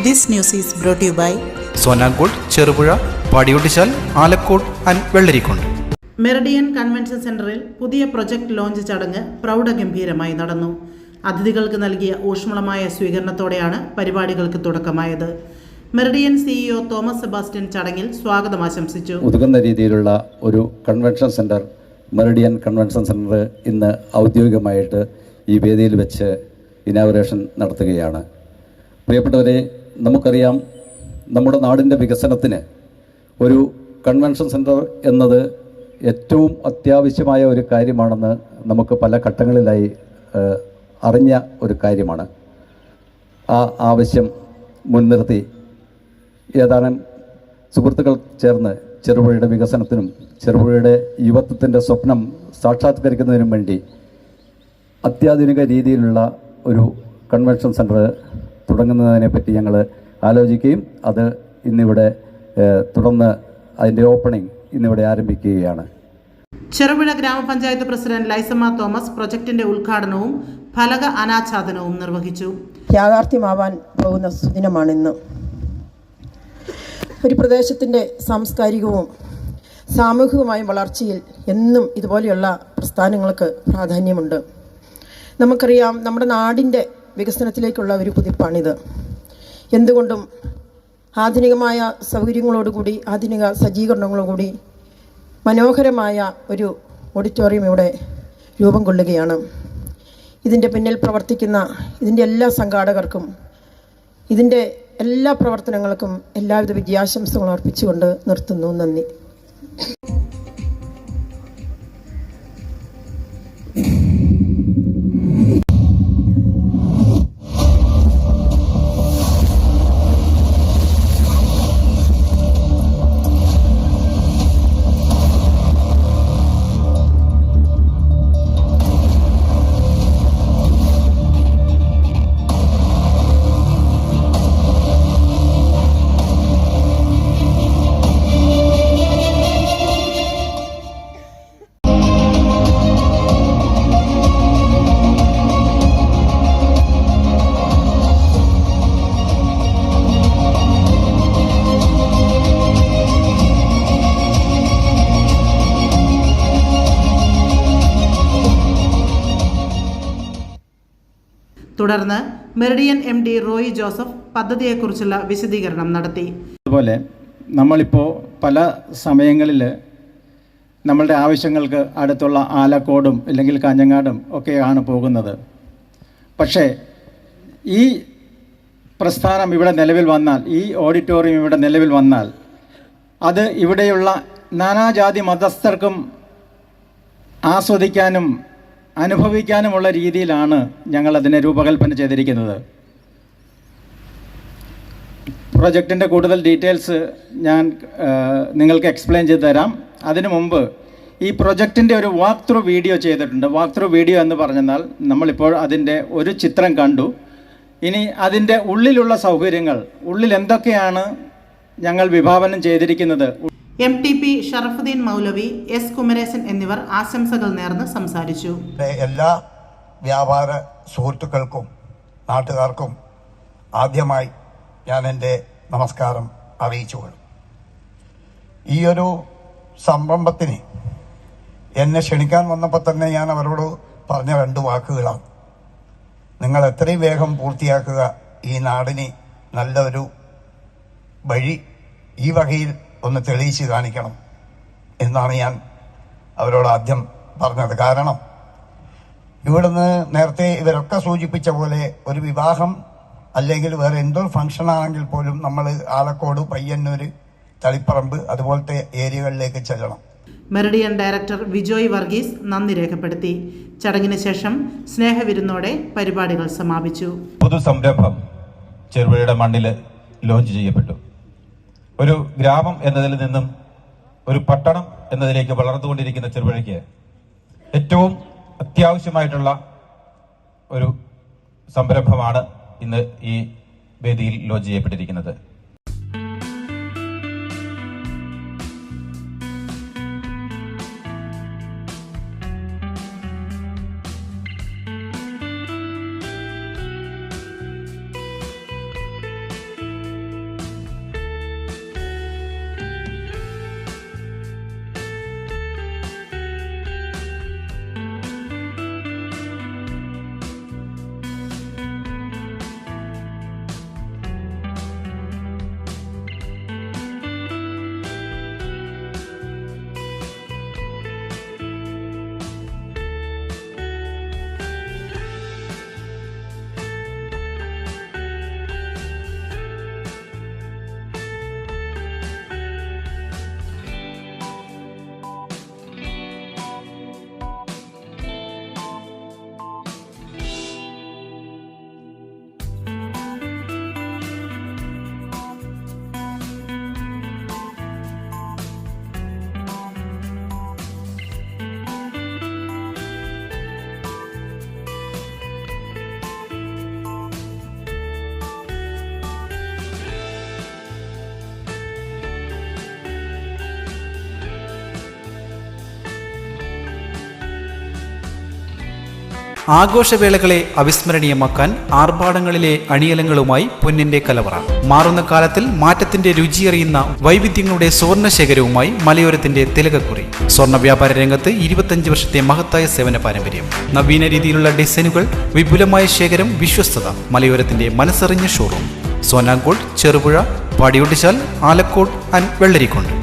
This news is brought to you by Sonankode, Cherupuzha, Padiyottuchal, Alakode and Vellarikundu. Meridian convention സെന്ററിൽ പുതിയ project launch ചടങ്ങ് പ്രൗഢഗംഭീരമായി നടന്നു. അതിഥികൾക്ക് നൽകിയ ഊഷ്മളമായ സ്വീകരണത്തോടെയാണ് പരിപാടികൾക്ക് തുടക്കമായത്. മെറിഡിയൻ CEO തോമസ് സെബാസ്റ്റ്യൻ ചടങ്ങിൽ സ്വാഗതം ആശംസിച്ചു. ഉതകുന്ന രീതിയിലുള്ള ഒരു convention centre, Meridian convention centre ഇന്ന് ഔദ്യോഗികമായിട്ട് ഈ വേദിയിൽ വെച്ച് ഇനാഗുറേഷൻ നടത്തുകയാണ്. പ്രിയപ്പെട്ടവരെ, നമുക്കറിയാം, നമ്മുടെ നാടിൻ്റെ വികസനത്തിന് ഒരു കൺവെൻഷൻ സെൻറ്റർ എന്നത് ഏറ്റവും അത്യാവശ്യമായ ഒരു കാര്യമാണെന്ന് നമുക്ക് പല ഘട്ടങ്ങളിലായി അറിഞ്ഞ ഒരു കാര്യമാണ്. ആ ആവശ്യം മുൻനിർത്തി ഏതാനും സുഹൃത്തുക്കൾ ചേർന്ന് ചെറുപുഴയുടെ വികസനത്തിനും ചെറുപുഴയുടെ യുവത്വത്തിൻ്റെ സ്വപ്നം സാക്ഷാത്കരിക്കുന്നതിനും വേണ്ടി അത്യാധുനിക രീതിയിലുള്ള ഒരു കൺവെൻഷൻ സെൻറ്റർ തുടങ്ങുന്നതിനെപ്പറ്റി ഞങ്ങൾ ആലോചിക്കുകയും അത് ഇന്നിവിടെ തുടർന്ന് അതിൻ്റെ ഓപ്പണിംഗ് ഇന്നിവിടെ ആരംഭിക്കുകയാണ്. ചെറുപുഴ ഗ്രാമപഞ്ചായത്ത് പ്രസിഡന്റ് ലൈസമ്മ തോമസ് പ്രൊജക്ടിന്റെ ഉദ്ഘാടനവും ഫലക അനാച്ഛാദനവും നിർവഹിച്ചു. യാഥാർത്ഥ്യമാവാൻ പോകുന്ന സുദിനമാണിന്ന്. ഒരു പ്രദേശത്തിൻ്റെ സാംസ്കാരികവും സാമൂഹികവുമായ വളർച്ചയിൽ എന്നും ഇതുപോലെയുള്ള പ്രസ്ഥാനങ്ങൾക്ക് പ്രാധാന്യമുണ്ട്. നമുക്കറിയാം, നമ്മുടെ നാടിൻ്റെ വികസനത്തിലേക്കുള്ള ഒരു കുതിപ്പാണിത്. എന്തുകൊണ്ടും ആധുനികമായ സൗകര്യങ്ങളോടുകൂടി, ആധുനിക സജ്ജീകരണങ്ങളോടുകൂടി മനോഹരമായ ഒരു ഓഡിറ്റോറിയം ഇവിടെ രൂപം കൊള്ളുകയാണ്. ഇതിൻ്റെ പിന്നിൽ പ്രവർത്തിക്കുന്ന ഇതിൻ്റെ എല്ലാ സംഘാടകർക്കും ഇതിൻ്റെ എല്ലാ പ്രവർത്തനങ്ങൾക്കും എല്ലാവിധ വിജയാശംസകളും അർപ്പിച്ചുകൊണ്ട് നിർത്തുന്നു. നന്ദി. തുടർന്ന് മെറിഡിയൻ MD റോയി ജോസഫ് പദ്ധതിയെക്കുറിച്ചുള്ള വിശദീകരണം നടത്തി. അതുപോലെ നമ്മളിപ്പോൾ പല സമയങ്ങളിൽ നമ്മളുടെ ആവശ്യങ്ങൾക്ക് അടുത്തുള്ള ആലക്കോടും അല്ലെങ്കിൽ കാഞ്ഞങ്ങാടും ഒക്കെയാണ് പോകുന്നത്. പക്ഷേ ഈ പ്രസ്ഥാനം ഇവിടെ നിലവിൽ വന്നാൽ, ഈ ഓഡിറ്റോറിയം ഇവിടെ നിലവിൽ വന്നാൽ, അത് ഇവിടെയുള്ള നാനാജാതി മതസ്ഥർക്കും ആസ്വദിക്കാനും അനുഭവിക്കാനുമുള്ള രീതിയിലാണ് ഞങ്ങളതിനെ രൂപകൽപ്പന ചെയ്തിരിക്കുന്നത്. പ്രൊജക്റ്റിൻ്റെ കൂടുതൽ ഡീറ്റെയിൽസ് ഞാൻ നിങ്ങൾക്ക് എക്സ്പ്ലെയിൻ ചെയ്ത് തരാം. അതിനു മുമ്പ് ഈ പ്രൊജക്റ്റിൻ്റെ ഒരു വാക്ക് ത്രൂ വീഡിയോ ചെയ്തിട്ടുണ്ട്. വാക്ക് ത്രൂ വീഡിയോ എന്ന് പറഞ്ഞാൽ നമ്മളിപ്പോൾ അതിൻ്റെ ഒരു ചിത്രം കണ്ടു. ഇനി അതിൻ്റെ ഉള്ളിലുള്ള സൗകര്യങ്ങൾ, ഉള്ളിൽ എന്തൊക്കെയാണ് ഞങ്ങൾ വിഭാവനം ചെയ്തിരിക്കുന്നത്. MTP ഷറഫുദ്ദീൻ മൗലവി, S കുമരേശൻ എന്നിവർ ആശംസകൾ നേർന്ന് സംസാരിച്ചു. എല്ലാ വ്യാപാര സുഹൃത്തുക്കൾക്കും നാട്ടുകാർക്കും ആദ്യമായി ഞാൻ എൻ്റെ നമസ്കാരം അറിയിച്ചുകൊള്ളും. ഈ ഒരു സംരംഭത്തിന് എന്നെ ക്ഷണിക്കാൻ വന്നപ്പോൾ തന്നെ ഞാൻ അവരോട് പറഞ്ഞ 2 വാക്കുകളാണ്. നിങ്ങൾ എത്രയും വേഗം പൂർത്തിയാക്കുക, ഈ നാടിന് നല്ലൊരു വഴി ഈ വകയിൽ ഒന്ന് തെളിയിച്ച് കാണിക്കണം എന്നാണ് ഞാൻ അവരോട് ആദ്യം പറഞ്ഞത്. കാരണം ഇവിടുന്ന് നേരത്തെ ഇവരൊക്കെ സൂചിപ്പിച്ച പോലെ ഒരു വിവാഹം അല്ലെങ്കിൽ വേറെ എന്തൊരു ഫംഗ്ഷൻ ആണെങ്കിൽ പോലും നമ്മൾ ആലക്കോട്, പയ്യന്നൂർ, തളിപ്പറമ്പ് അതുപോലത്തെ ഏരിയകളിലേക്ക് ചെല്ലണം. മെറിഡിയൻ ഡയറക്ടർ വിജോയ് വർഗീസ് നന്ദി രേഖപ്പെടുത്തി. ചടങ്ങിന് ശേഷം സ്നേഹവിരുന്നോടെ പരിപാടികൾ സമാപിച്ചു. പൊതുസംരംഭം ചെറുപുഴയുടെ മണ്ണിൽ ലോഞ്ച് ചെയ്യപ്പെട്ടു. ഒരു ഗ്രാമം എന്നതിൽ നിന്നും ഒരു പട്ടണം എന്നതിലേക്ക് വളർന്നുകൊണ്ടിരിക്കുന്ന ചെറുപുഴയ്ക്ക് ഏറ്റവും അത്യാവശ്യമായിട്ടുള്ള ഒരു സംരംഭമാണ് ഇന്ന് ഈ വേദിയിൽ ലോഞ്ച് ചെയ്യപ്പെട്ടിരിക്കുന്നത്. ആഘോഷവേളകളെ അവിസ്മരണീയമാക്കാൻ ആർഭാടങ്ങളിലെ അണിയലങ്ങളുമായി പൊന്നിന്റെ കലവറ. മാറുന്ന കാലത്തിൽ മാറ്റത്തിന്റെ രുചിയറിയുന്ന വൈവിധ്യങ്ങളുടെ സുവർണശേഖരവുമായി മലയോരത്തിന്റെ തിലകക്കുറി. സ്വർണ്ണ വ്യാപാര രംഗത്ത് 25 വർഷത്തെ മഹത്തായ സേവന പാരമ്പര്യം. നവീന രീതിയിലുള്ള ഡിസൈനുകൾ, വിപുലമായ ശേഖരം, വിശ്വസ്തത. മലയോരത്തിന്റെ മനസ്സറിഞ്ഞ ഷോറൂം. സോനാങ്കോട്, ചെറുപുഴ, പാടിയൊട്ടിച്ചാൽ, ആലക്കോട് ആൻഡ് വെള്ളരിക്കുണ്ട്.